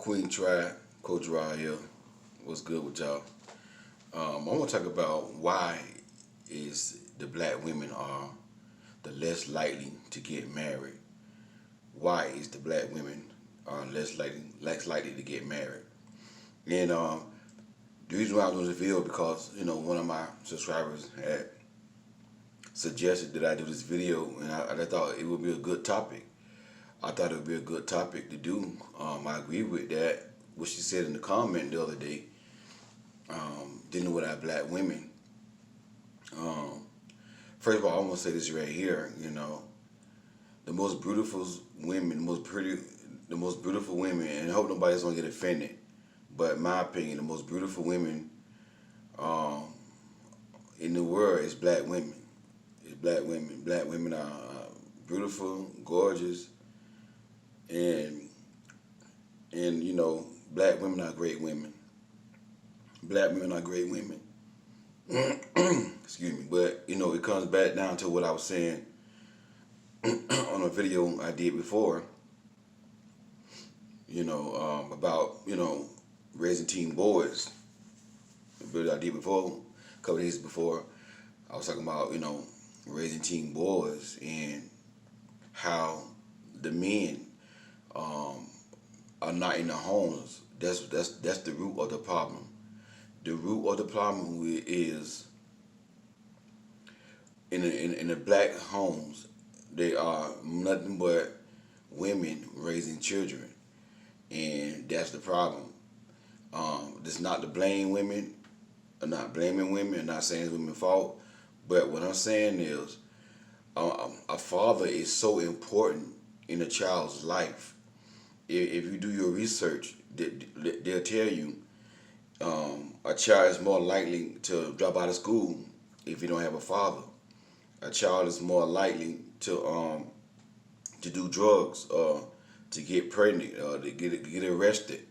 Queen Tribe, Coach Rod here. What's good with y'all? I want to talk about why is the black women are the less likely to get married. Why is the black women are less likely to get married? And the reason why I was doing this video because one of my subscribers had suggested that I do this video, and I thought it would be a good topic. I thought it would be a good topic to do. I agree with that, what she said in the comment the other day, dealing with our black women. First of all, I want to say this right here. The most beautiful women, the most beautiful women, and I hope nobody's gonna get offended, but in my opinion, the most beautiful women in the world is black women. It's black women. Black women are beautiful, gorgeous, and black women are great women. Black women are great women. Excuse me, but it comes back down to what I was saying on a video I did before. About raising teen boys. The video I did before, a couple of days before, I was talking about raising teen boys and how the men are not in the homes. That's the root of the problem. The root of the problem is in the black homes, they are nothing but women raising children, and that's the problem. It's not to blame women. I'm not blaming women. I'm not saying it's women's fault. But what I'm saying is, a father is so important in a child's life. If you do your research, they'll tell you a child is more likely to drop out of school if you don't have a father. A child is more likely to do drugs or to get pregnant or to get arrested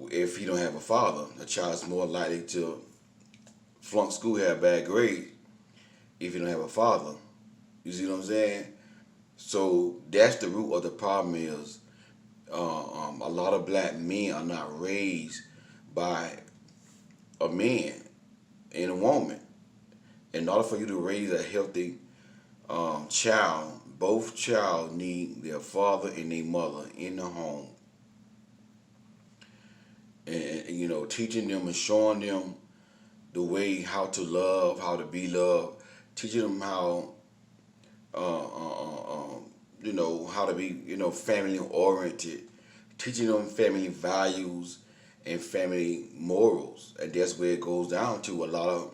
if you don't have a father. A child is more likely to flunk school, have bad grades if you don't have a father. You see what I'm saying? So that's the root of the problem is a lot of black men are not raised by a man and a woman. In order for you to raise a healthy child, both child need their father and their mother in the home. And teaching them and showing them the way how to love, how to be loved, teaching them how how to be family oriented, teaching them family values and family morals. And that's where it goes down to a lot of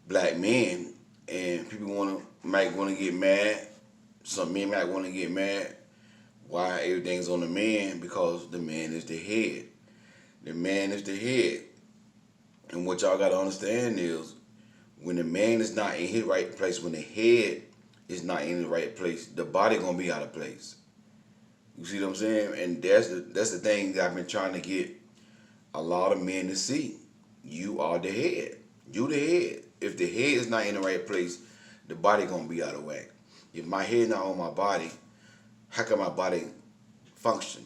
black men, and people might want to get mad. Some men might want to get mad why everything's on the man, because the man is the head. The man is the head. And what y'all got to understand is, when the man is not in his right place, when the head is not in the right place, the body gonna be out of place. You see what I'm saying? And that's the thing that I've been trying to get a lot of men to see. You are the head. You the head. If the head is not in the right place, the body gonna be out of whack. If my head not on my body, how can my body function?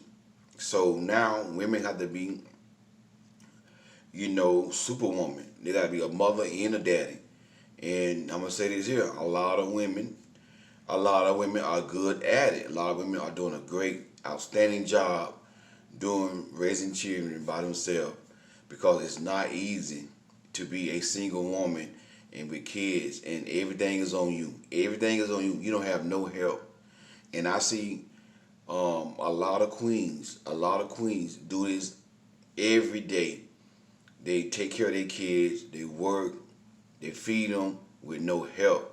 So now women have to be, superwoman. They gotta be a mother and a daddy. And I'm gonna say this here: a lot of women are good at it. A lot of women are doing a great, outstanding job doing raising children by themselves, because it's not easy to be a single woman and with kids, and everything is on you. Everything is on you. You don't have no help. And I see a lot of queens do this every day. They take care of their kids, they work, they feed them with no help.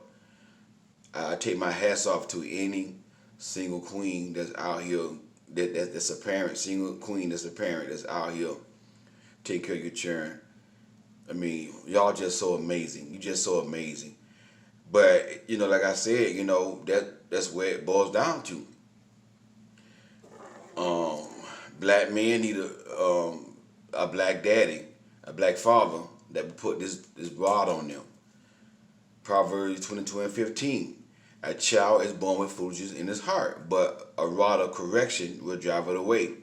I take my hats off to any single queen that's out here, that's a parent, single queen that's a parent that's out here take care of your children. I mean, y'all just so amazing. You just so amazing. But like I said, that's where it boils down to. Black men need a black daddy, a black father that would put this rod on them. Proverbs 22:15. A child is born with foolishness in his heart, but a rod of correction will drive it away.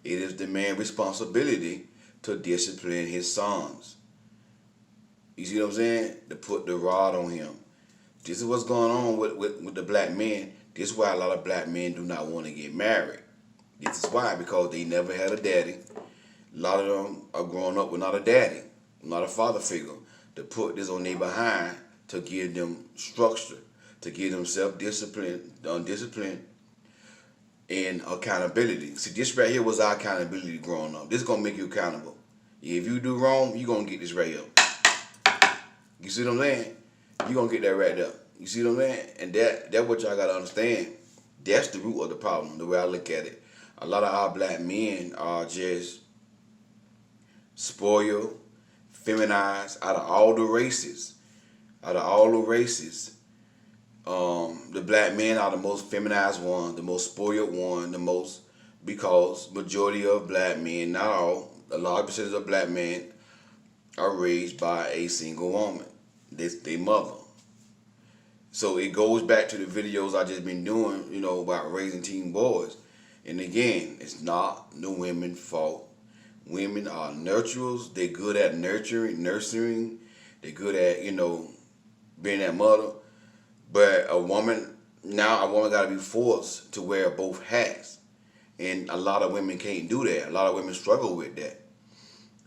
It is the man's responsibility to discipline his sons. You see what I'm saying? To put the rod on him. This is what's going on with the black men. This is why a lot of black men do not want to get married. This is why, because they never had a daddy. A lot of them are growing up without a daddy, not a father figure, to put this on their behind, to give them structure, to give them self-discipline, discipline, and accountability. See, this right here was our accountability growing up. This is going to make you accountable. If you do wrong, you're going to get this right here. You see what I'm saying? You're going to get that right there. You see what I'm saying? And that's what y'all got to understand. That's the root of the problem, the way I look at it. A lot of our black men are just spoiled, feminized out of all the races. Out of all the races, the black men are the most feminized one, the most spoiled one, because majority of black men, not all, a large percentage of black men are raised by a single woman. That's their mother. So it goes back to the videos I just been doing, about raising teen boys. And again, it's not the women's fault. Women are nurturers. They're good at nursing. They're good at, being that mother. But a woman got to be forced to wear both hats. And a lot of women can't do that. A lot of women struggle with that.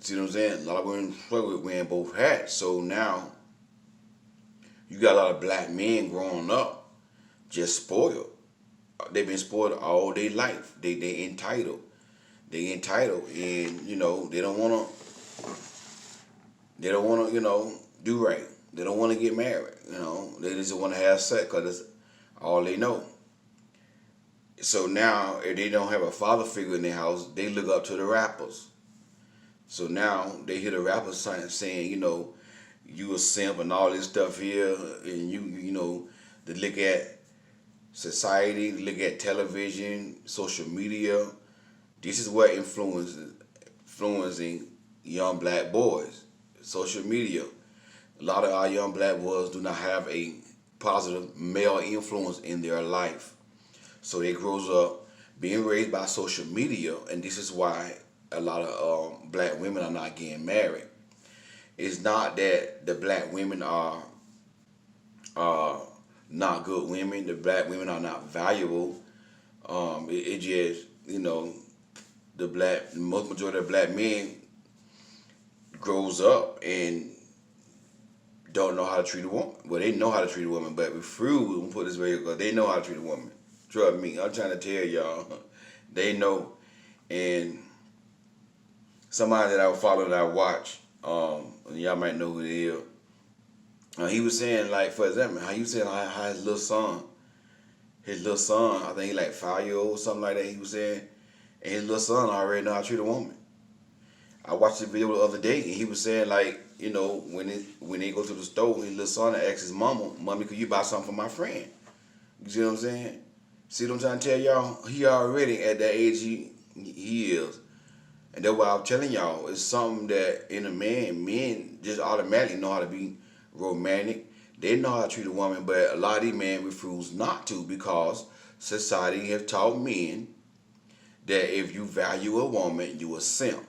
See what I'm saying? A lot of women struggle with wearing both hats. So now, you got a lot of black men growing up just spoiled. They've been spoiled all their life. They entitled. They entitled, and they don't wanna. They don't wanna, do right. They don't want to get married. They just want to have sex because it's all they know. So now, if they don't have a father figure in their house, they look up to the rappers. So now they hear the rappers saying, you a simp and all this stuff here, and they look at society, look at television, social media. This is what influencing young black boys. Social media. A lot of our young black boys do not have a positive male influence in their life. So they grows up being raised by social media, and this is why a lot of black women are not getting married. It's not that the black women are not good women. The black women are not valuable. It just, the most majority of black men grows up and don't know how to treat a woman. Well, they know how to treat a woman, but refuse, I'm gonna put this way, because they know how to treat a woman. Trust me, I'm trying to tell y'all. They know. And somebody that I follow, that I watch, y'all might know who it is. He was saying, like, for example, how you saying how his little son, I think he like 5-year-old or something like that, he was saying, and his little son already know how to treat a woman. I watched the video the other day, and he was saying, like, when they go to the store, his little son asks his mama, "Mommy, could you buy something for my friend?" You see what I'm saying? See what I'm trying to tell y'all? He already at that age he is. And that's why I'm telling y'all, it's something that in a man, men just automatically know how to be romantic. They know how to treat a woman, but a lot of these men refuse not to, because society has taught men that if you value a woman, you a simp.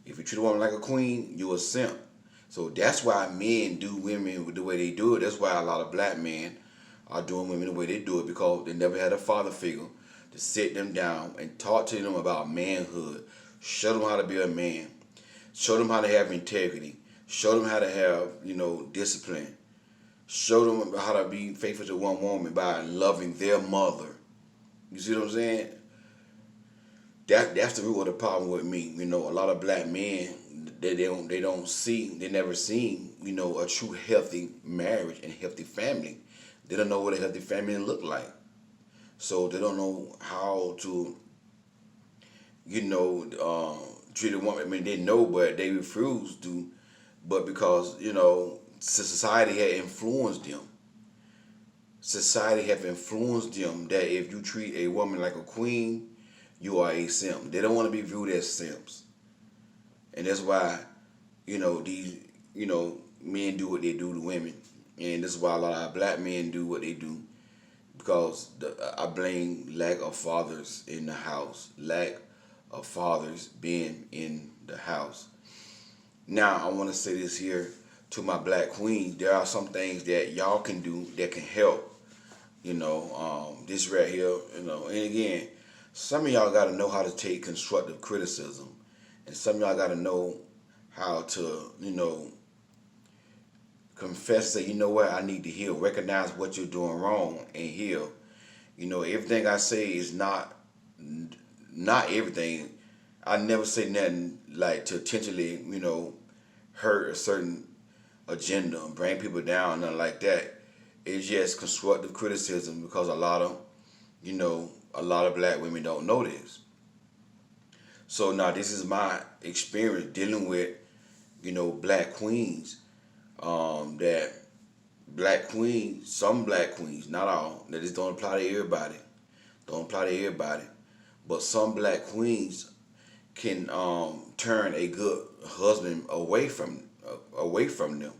If you treat a woman like a queen, you a simp. So that's why men do women the way they do it. That's why a lot of black men are doing women the way they do it, because they never had a father figure to sit them down and talk to them about manhood. Show them how to be a man. Show them how to have integrity. Show them how to have, discipline. Show them how to be faithful to one woman by loving their mother. You see what I'm saying? That's the root of the problem with me. A lot of black men, they never seen, a true healthy marriage and healthy family. They don't know what a healthy family look like. So they don't know how to, treat a woman. I mean, they know, but they refuse to. But because, society had influenced them. Society have influenced them that if you treat a woman like a queen, you are a simp. They don't want to be viewed as simps. And that's why, these, men do what they do to women. And this is why a lot of black men do what they do. Because I blame lack of fathers in the house. Lack of fathers being in the house. Now, I want to say this here to my black queens. There are some things that y'all can do that can help. This right here, and again, some of y'all got to know how to take constructive criticism. And some of y'all got to know how to, confess, say, you know what, I need to heal. Recognize what you're doing wrong and heal. Everything I say is not everything. I never say nothing like to intentionally, hurt a certain agenda and bring people down, nothing like that. It's just constructive criticism because a lot of black women don't know this. So now this is my experience dealing with, black queens. That black queens, some black queens, not all, that this don't apply to everybody. Don't apply to everybody. But some black queens can turn a good husband away from them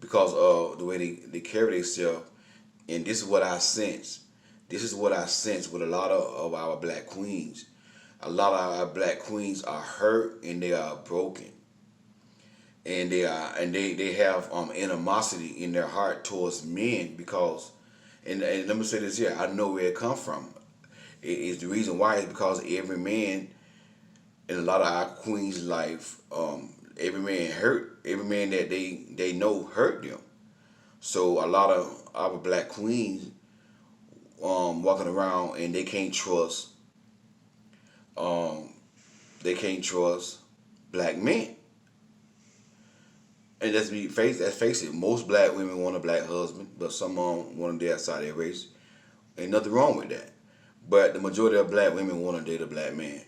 because of the way they carry themselves. And this is what I sense. This is what I sense with a lot of our black queens. A lot of our black queens are hurt and they are broken. And they have animosity in their heart towards men because, and let me say this here, I know where it comes from. It's the reason why is because every man in a lot of our queens' life, every man that they know hurt them. So a lot of our black queens walking around and they can't trust black men. And let's face it, most black women want a black husband, but some want to date outside their race. Ain't nothing wrong with that. But the majority of black women want to date a black man.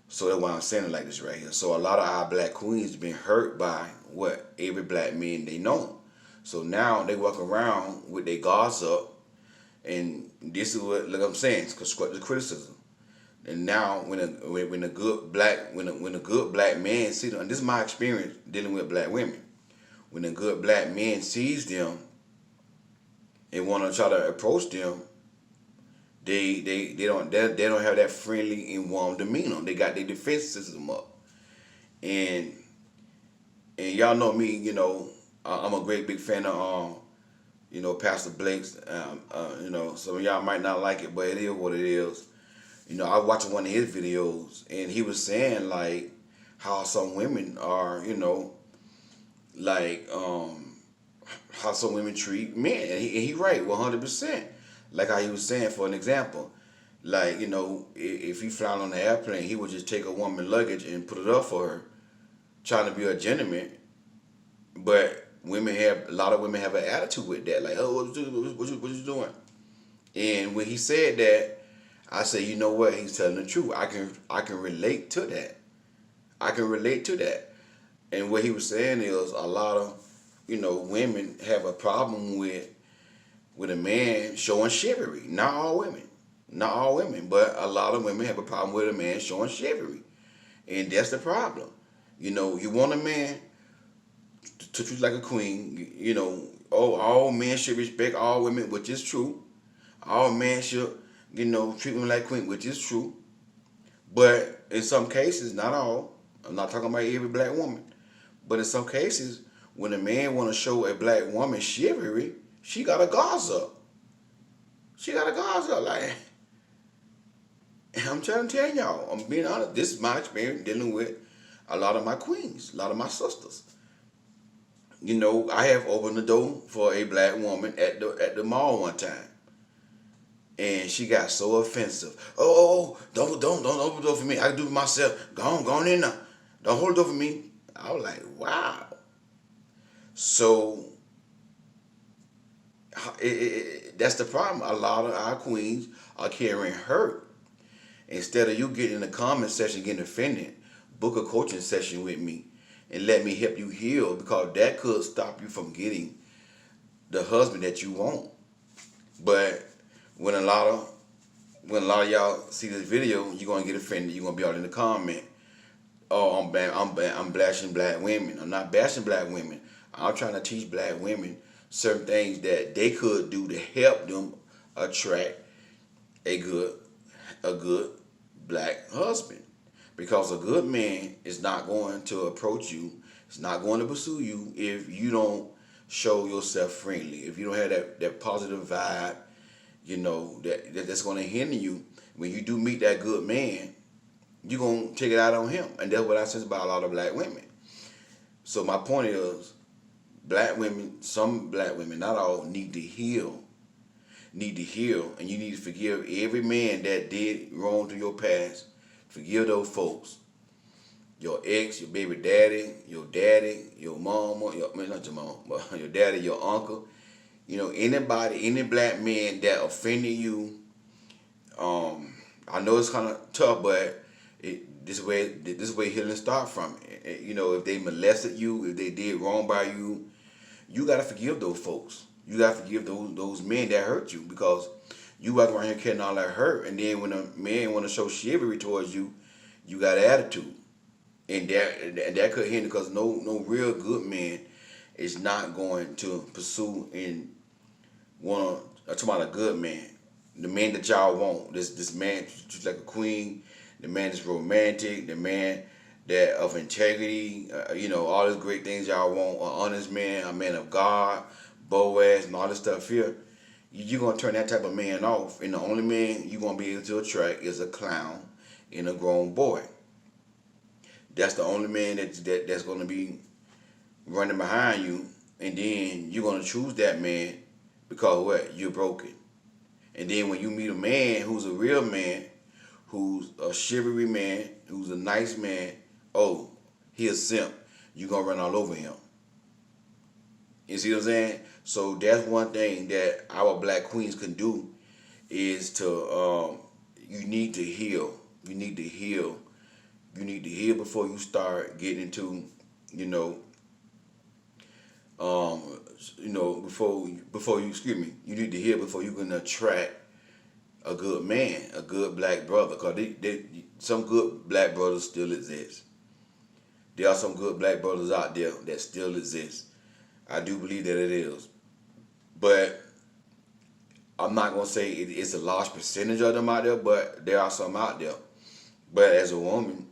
So that's why I'm saying it like this right here. So a lot of our black queens been hurt by what every black man they know. So now they walk around with their guards up, and this is what, like I'm saying, it's constructive criticism. And now when a good black man sees them, and this is my experience dealing with black women. When a good black man sees them and want to try to approach them, they don't have that friendly and warm demeanor. They got their defense system up, and y'all know me. I'm a great big fan of Pastor Blake's. Some of y'all might not like it, but it is what it is. I watched one of his videos, and he was saying like how some women are, like how some women treat men, and he right 100%. Like how he was saying, for an example, like if he flying on the airplane, he would just take a woman's luggage and put it up for her, trying to be a gentleman. But a lot of women have an attitude with that, like, oh, what you doing? And when he said that, I say, you know what? He's telling the truth. I can relate to that. I can relate to that. And what he was saying is a lot of, women have a problem with a man showing chivalry. Not all women, but a lot of women have a problem with a man showing chivalry. And that's the problem. You want a man to treat like a queen. All men should respect all women, which is true. All men should, treat women like queen, which is true. But in some cases, not all, I'm not talking about every black woman, but in some cases, when a man want to show a black woman chivalry, she got a guards up. Like, I'm trying to tell y'all, I'm being honest, this is my experience dealing with a lot of my queens, a lot of my sisters. I have opened the door for a black woman at the mall one time. And she got so offensive. Oh, don't open the door for me. I can do it myself. Go on in now. Don't hold the door for me. I was like, wow. So that's the problem. A lot of our queens are carrying hurt. Instead of you getting in the comment section getting offended, book a coaching session with me and let me help you heal, because that could stop you from getting the husband that you want. But when a lot of y'all see this video, you're gonna get offended. You're gonna be out in the comment, oh, I'm bashing black women. I'm not bashing black women. I'm trying to teach black women certain things that they could do to help them attract a good black husband. Because a good man is not going to approach you, it's not going to pursue you if you don't show yourself friendly. If you don't have that positive vibe, that's going to hinder you. When you do meet that good man, you're going to take it out on him. And that's what I sense about a lot of black women. So my point is, black women, some black women, not all, need to heal. And you need to forgive every man that did wrong to your past. Forgive those folks. Your ex, your baby daddy, your mama, not your mama, but your daddy, your uncle. Anybody, any black man that offended you. I know it's kind of tough, but this way healing start from. If they molested you, if they did wrong by you, you gotta forgive those folks. You gotta forgive those men that hurt you, because you walk around here carrying all that hurt, and then when a man want to show chivalry towards you, you got attitude, and that could hinder, because no real good man is not going to pursue and want to talk about a good man, the man that y'all want. This man treats like a queen, the man that's romantic, the man that of integrity, all these great things y'all want. An honest man, a man of God, Boaz, and all this stuff here. You're going to turn that type of man off, and the only man you're going to be able to attract is a clown and a grown boy. That's the only man that's going to be running behind you, and then you're going to choose that man because what? You're broken. And then when you meet a man who's a real man, who's a chivalry man, who's a nice man, oh, he a simp, you're going to run all over him. You see what I'm saying? So that's one thing that our black queens can do, is to, you need to heal. You need to heal. You need to heal before you start getting into, before you, excuse me, you need to heal before you can attract a good man, a good black brother. Because some good black brothers still exist. There are some good black brothers out there that still exist. I do believe that it is. But I'm not going to say it's a large percentage of them out there, but there are some out there. But as a woman,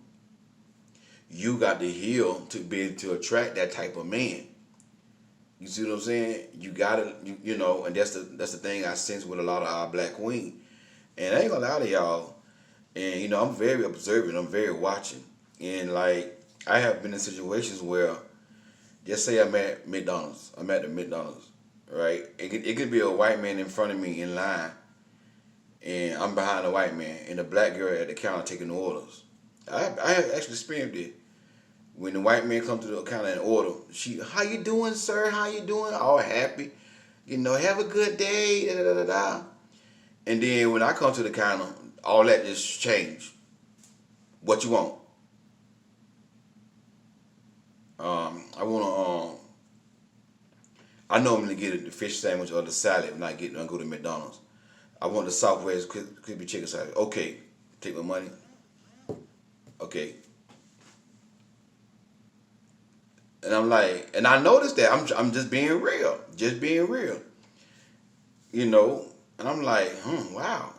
you got to heal to be able to attract that type of man. You see what I'm saying? You got to, and that's the thing I sense with a lot of our black queens. And I ain't going to lie to y'all, and, I'm very observant, I'm very watching. And, like, I have been in situations where, just say I'm at the McDonald's, right? It could be a white man in front of me in line, and I'm behind a white man, and a black girl at the counter taking the orders. I have actually experienced it. When the white man comes to the counter and order, how you doing, sir? How you doing? All happy. Have a good day, da, da, da, da. And then when I come to the counter, all that just changed. What you want? I normally get the fish sandwich or the salad when I go to McDonald's. I want the Southwest crispy chicken salad. Okay, take my money. Okay. And I'm like, and I noticed that I'm just being real, And I'm like, wow.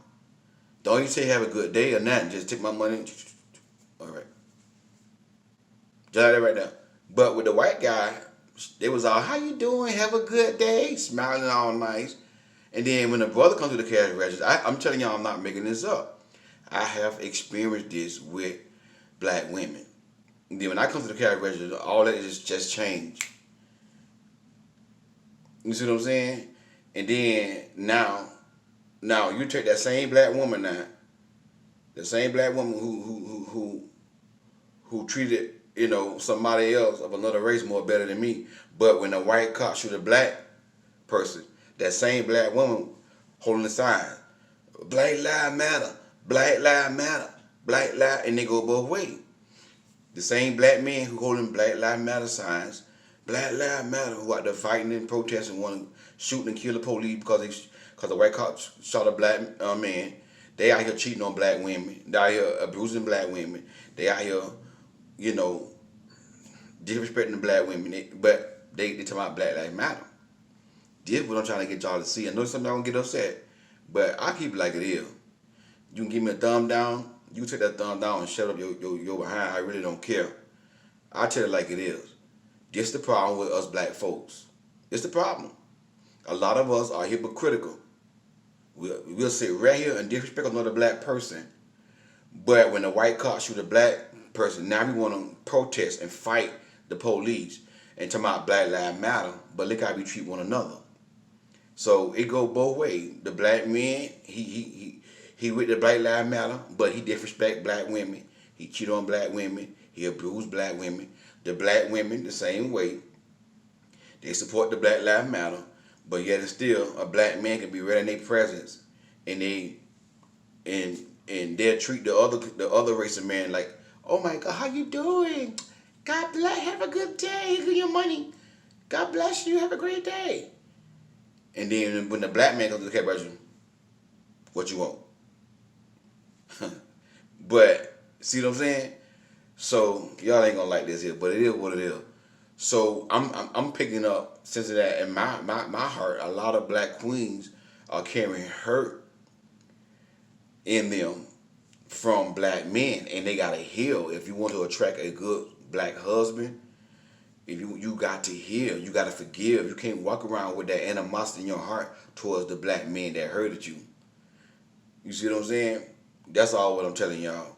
Don't even say have a good day or nothing. Just take my money. All right. Just like that right now. But with the white guy, they was all, how you doing? Have a good day. Smiling all nice. And then when the brother comes to the cash register, I'm telling y'all, I'm not making this up. I have experienced this with black women. And then when I come to the cash register, all that is just changed. You see what I'm saying? And then now you take that same black woman now, the same black woman who treated somebody else of another race more better than me, but when a white cop shoot a black person, that same black woman holding the sign, Black Lives Matter, Black Lives Matter, Black Lives, and they go both ways. The same black men who holding Black Lives Matter signs, Black Lives Matter, who out there fighting and protesting, want to shoot and kill the police because the white cop shot a black man. They out here cheating on black women. They out here abusing black women. They out here, disrespecting the black women. But they talking about Black Lives Matter. This is what I'm trying to get y'all to see. I know some of y'all gonna get upset, but I keep it like it is. You can give me a thumb down, You take that thumb down and shut up your behind. I really don't care. I tell it like it is. This the problem with us black folks. It's the problem. A lot of us are hypocritical. We'll sit right here and disrespect another black person, but when the white cop shoot a black person, now we want to protest and fight the police and talk about Black Lives Matter, but look how we treat one another. So it go both ways. The black man, he with the Black Lives Matter, but he disrespect black women. He cheat on black women. He abuse black women. The black women, the same way. They support the Black Lives Matter, but yet and still, a black man can be right in their presence, and they'll treat the other race of man like, oh my God, how you doing? God bless, have a good day, give your money. God bless you, have a great day. And then when the black man comes to the cabaret, what you want? But see what I'm saying? So y'all ain't gonna like this here, but it is what it is. So I'm picking up since of that in my heart. A lot of black queens are carrying hurt in them from black men, and they gotta heal. If you want to attract a good black husband, if you got to heal, you gotta forgive. You can't walk around with that animosity in your heart towards the black men that hurted you. You see what I'm saying? That's all what I'm telling y'all.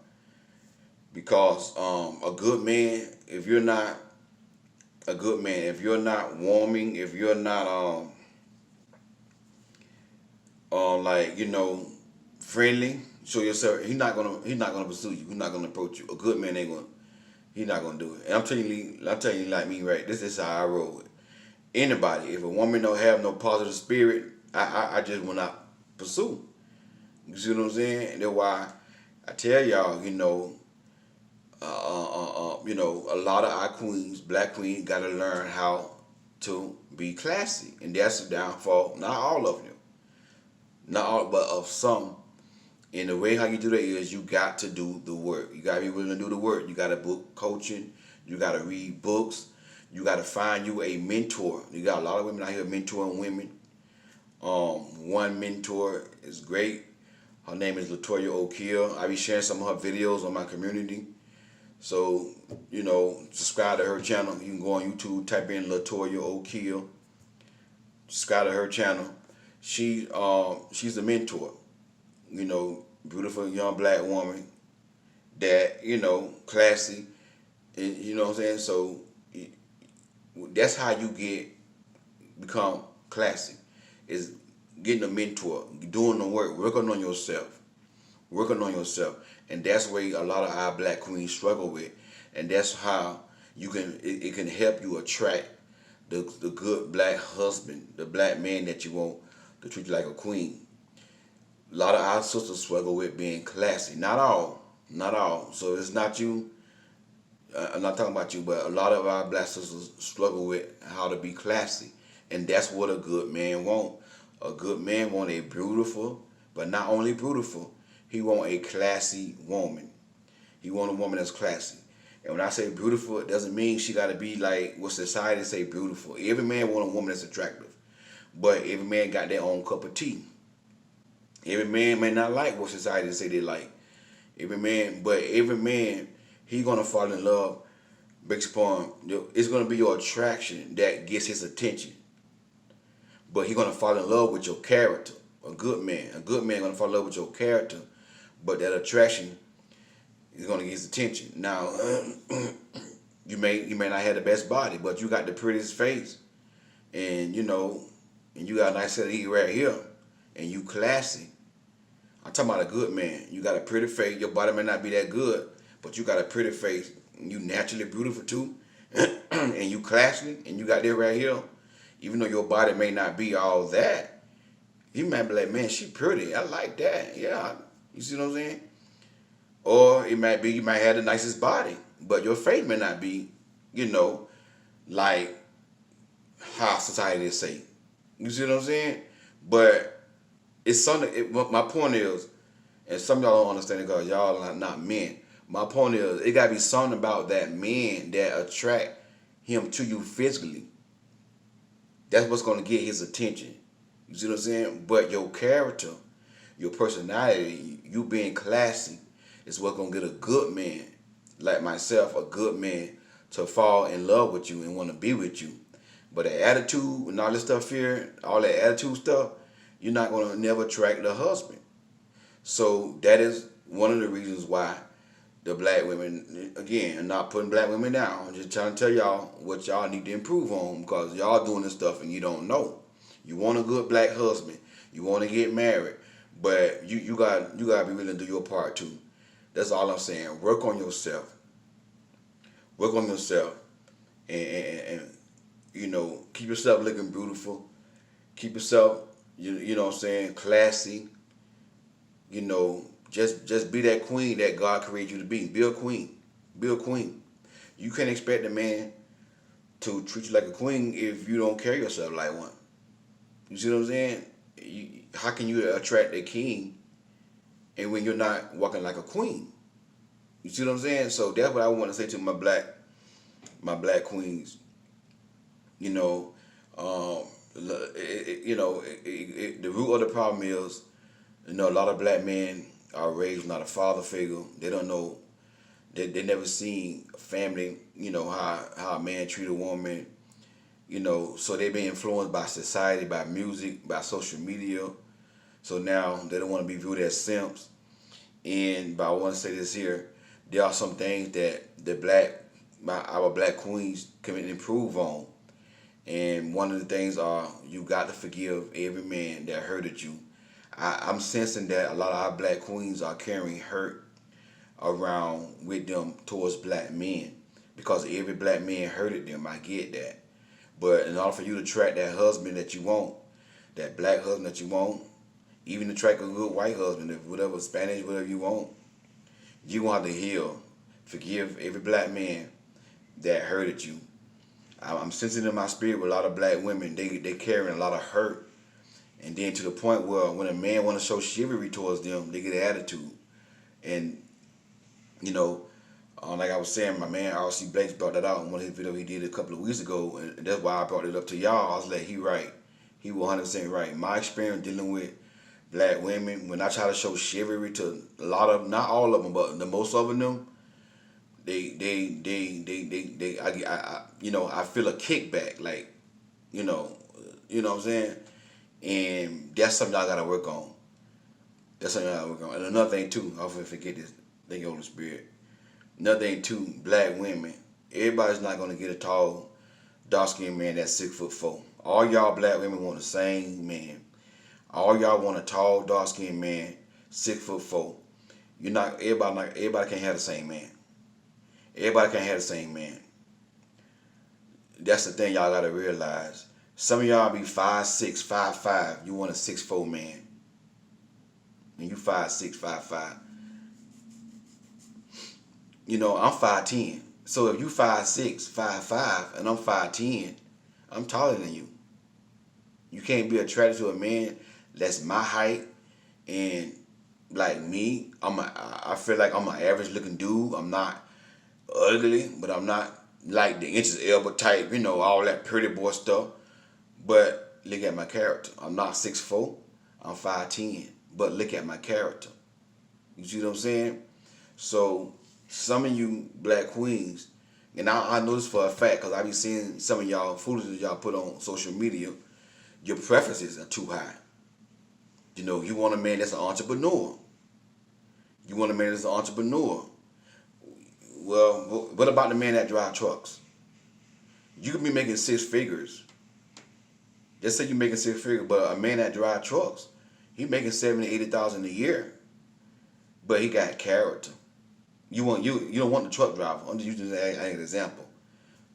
Because a good man, if you're not a good man, if you're not warming, if you're not like, friendly, show yourself, he's not gonna pursue you. He's not gonna approach you. A good man he's not gonna do it. And I'm telling you like me, right? This is how I roll with anybody. If a woman don't have no positive spirit, I just will not pursue. You see what I'm saying? And that's why I tell y'all, a lot of our queens, black queens, gotta learn how to be classy, and that's the downfall. Not all of them, not all, but of some. And the way how you do that is you got to do the work. You gotta be willing to do the work. You gotta book coaching. You gotta read books. You gotta find you a mentor. You got a lot of women out here mentoring women. One mentor is great. Her name is Latoya O'Keel. I be sharing some of her videos on my community. So, subscribe to her channel. You can go on YouTube, type in Latoya O'Keel. Subscribe to her channel. She's a mentor. Beautiful young black woman that, classy. And you know what I'm saying? So that's how you become classy. Is getting a mentor, doing the work, working on yourself. And that's where a lot of our black queens struggle with. And that's how it can help you attract the good black husband, the black man that you want to treat you like a queen. A lot of our sisters struggle with being classy. Not all. So it's not you. I'm not talking about you, but a lot of our black sisters struggle with how to be classy. And that's what a good man want. A good man want a beautiful, but not only beautiful, he want a classy woman. He want a woman that's classy. And when I say beautiful, it doesn't mean she got to be like what society say beautiful. Every man want a woman that's attractive. But every man got their own cup of tea. Every man may not like what society say they like. Every man, he gonna fall in love based upon, it's gonna be your attraction that gets his attention. But he gonna fall in love with your character. A good man gonna fall in love with your character, but that attraction is gonna get his attention. Now, you may not have the best body, but you got the prettiest face, and you got a nice set of eat right here, and you classy. I'm talking about a good man. You got a pretty face. Your body may not be that good, but you got a pretty face. And you naturally beautiful too, and you classy, and you got that right here. Even though your body may not be all that, you might be like, man, she pretty. I like that. Yeah, you see what I'm saying? Or it might be you might have the nicest body, but your face may not be, like how society say. You see what I'm saying? But it's something. My point is, and some of y'all don't understand it because y'all are not men. My point is, it gotta be something about that man that attract him to you physically. That's what's gonna get his attention. You see what I'm saying? But your character, your personality, you being classy, It's what's gonna get a good man, like myself, a good man, to fall in love with you and want to be with you. But the attitude and all this stuff here, all that attitude stuff, you're not gonna never attract a husband. So that is one of the reasons why the black women, again, I'm not putting black women down. I'm just trying to tell y'all what y'all need to improve on, because y'all doing this stuff and you don't know. You want a good black husband. You want to get married, but you got to be willing to do your part too. That's all I'm saying. Work on yourself. Work on yourself, and keep yourself looking beautiful. Keep yourself, you know what I'm saying, classy. Just be that queen that God created you to be. Be a queen. Be a queen. You can't expect a man to treat you like a queen if you don't carry yourself like one. You see what I'm saying? How can you attract a king and when you're not walking like a queen? You see what I'm saying? So that's what I want to say to my black queens. The root of the problem is, a lot of black men are raised not a father figure. They don't know. They never seen a family. How a man treat a woman. So they been influenced by society, by music, by social media. So now they don't want to be viewed as simps. But I want to say this here: there are some things that our black queens can improve on. And one of the things are, you got to forgive every man that hurted you. I'm sensing that a lot of our black queens are carrying hurt around with them towards black men, because every black man hurted them. I get that. But in order for you to attract that husband that you want, that black husband that you want, even attract a good white husband, if whatever, Spanish, whatever you want, you want to heal. Forgive every black man that hurted you. I'm sensing in my spirit with a lot of black women, they carrying a lot of hurt. And then to the point where when a man want to show chivalry towards them, they get an attitude. And, like I was saying, my man R.C. Blakes brought that out in one of his videos he did a couple of weeks ago. And that's why I brought it up to y'all. I was like, he right. He 100% right. My experience dealing with black women, when I try to show chivalry to a lot of, not all of them, but the most of them, I feel a kickback, like, you know what I'm saying? And that's something y'all gotta work on. And another thing too, I often forget this, thank you, Holy Spirit. Another thing too, black women, everybody's not gonna get a tall, dark-skinned man that's 6'4". All y'all black women want the same man. All y'all want a tall, dark-skinned man, 6'4". Everybody can't have the same man. Everybody can't have the same man. That's the thing y'all gotta realize. Some of y'all be 5'6", 5'5". You want a 6'4" man. And you 5'6", 5'5". I'm 5'10". So if you 5'6", 5'5", and I'm 5'10", I'm taller than you. You can't be attracted to a man that's my height and like me. I feel like I'm an average looking dude. I'm not ugly, but I'm not like the inches elbow type, all that pretty boy stuff. But look at my character. I'm not 6'4", I'm 5'10", but look at my character. You see what I'm saying? So some of you black queens, and I know this for a fact because I be seeing some of y'all foolishness y'all put on social media, your preferences are too high. You want a man that's an entrepreneur. You want a man that's an entrepreneur. Well, what about the man that drive trucks? You could be making 6 figures. Just say you're making 6 figures, but a man that drive trucks, he making $70,000-$80,000 a year, but he got character. You don't want the truck driver. I'm just using that as an example.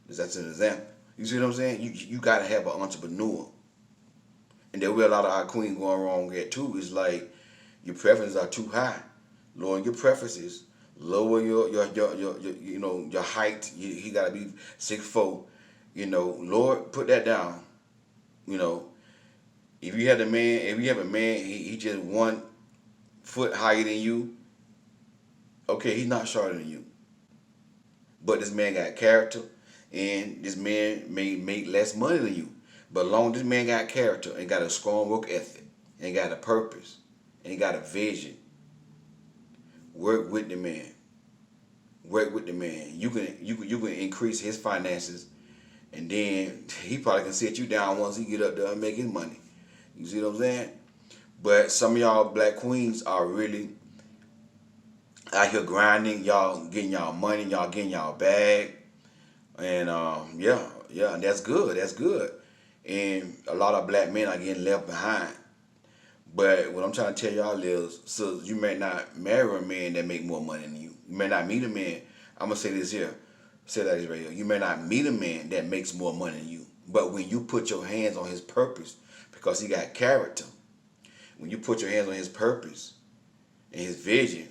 That's an example. You see what I'm saying? You gotta have an entrepreneur. And there where a lot of our queens going wrong at too. Is like your preferences are too high. Lower your preferences. Lower your height. He gotta be 6'4". Lord, put that down. If you have a man, he just 1 foot higher than you. Okay, he's not shorter than you. But this man got character, and this man may make less money than you. But as long as this man got character and got a strong work ethic, and got a purpose, and he got a vision, Work with the man. Work with the man. You can increase his finances, and then he probably can sit you down once he get up there and make his money. You see what I'm saying? But some of y'all black queens are really out here grinding. Y'all getting y'all money. Y'all getting y'all bag. And yeah, that's good. That's good. And a lot of black men are getting left behind. But what I'm trying to tell y'all is, so you may not marry a man that make more money than you. You may not meet a man. I'm gonna say this here. Say that is right here. You may not meet a man that makes more money than you. But when you put your hands on his purpose, because he got character, when you put your hands on his purpose and his vision,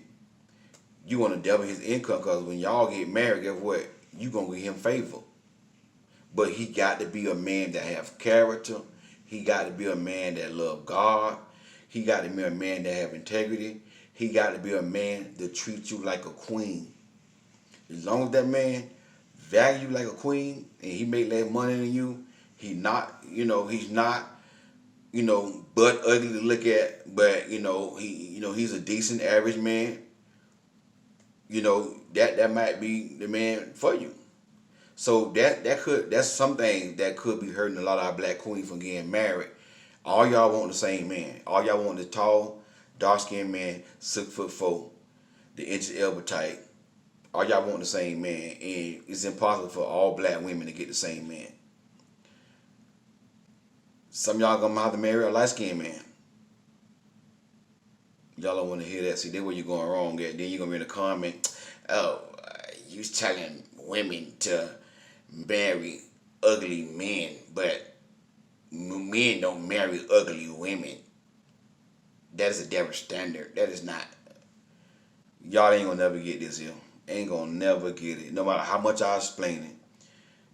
you want to double his income. Because when y'all get married, guess what? You gonna give him favor. But he got to be a man that have character. He got to be a man that love God. He got to be a man that have integrity. He got to be a man that treats you like a queen. As long as that man value you like a queen and he make less money than you, he's not, butt ugly to look at, but he's a decent average man. That might be the man for you. So that's something that could be hurting a lot of our black queens from getting married. All y'all want the same man. All y'all want the tall, dark skinned man, 6'4", the inch elbow type. All y'all want the same man, and it's impossible for all black women to get the same man. Some of y'all gonna have to marry a light skinned man. Y'all don't want to hear that. See, that's where you're going wrong at. Then you're gonna be in the comment, oh, you telling women to marry ugly men, but men don't marry ugly women. That is a double standard. That is not. Y'all ain't gonna never get this here. Ain't gonna never get it. No matter how much I explain it.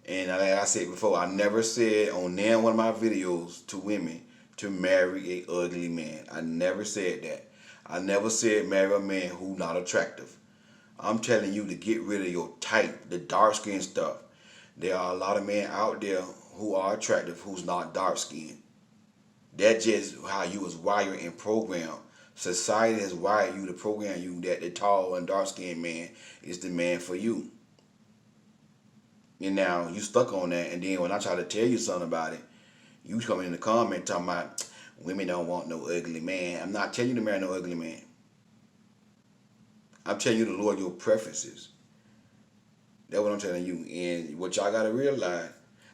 And like I said before, I never said on none one of my videos to women to marry a ugly man. I never said that. I never said marry a man who not attractive. I'm telling you to get rid of your type, the dark skin stuff. There are a lot of men out there who are attractive who's not dark skinned. That's just how you was wired and programmed. Society has wired you to program you that the tall and dark skinned man is the man for you. And now you stuck on that, and then when I try to tell you something about it, you come in the comment talking about women don't want no ugly man. I'm not telling you to marry no ugly man. I'm telling you to lower your preferences. That's what I'm telling you. And what y'all gotta realize,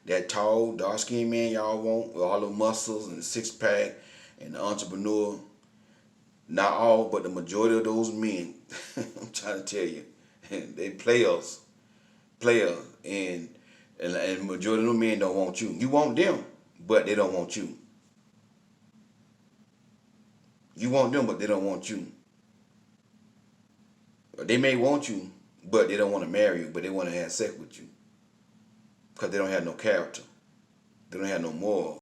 that tall, dark skinned man y'all want with all the muscles and the six pack and the entrepreneur, not all, but the majority of those men, I'm trying to tell you, they players. And the majority of the men don't want you. You want them, but they don't want you. You want them, but they don't want you. They may want you, but they don't want to marry you, but they want to have sex with you. Because they don't have no character. They don't have no moral.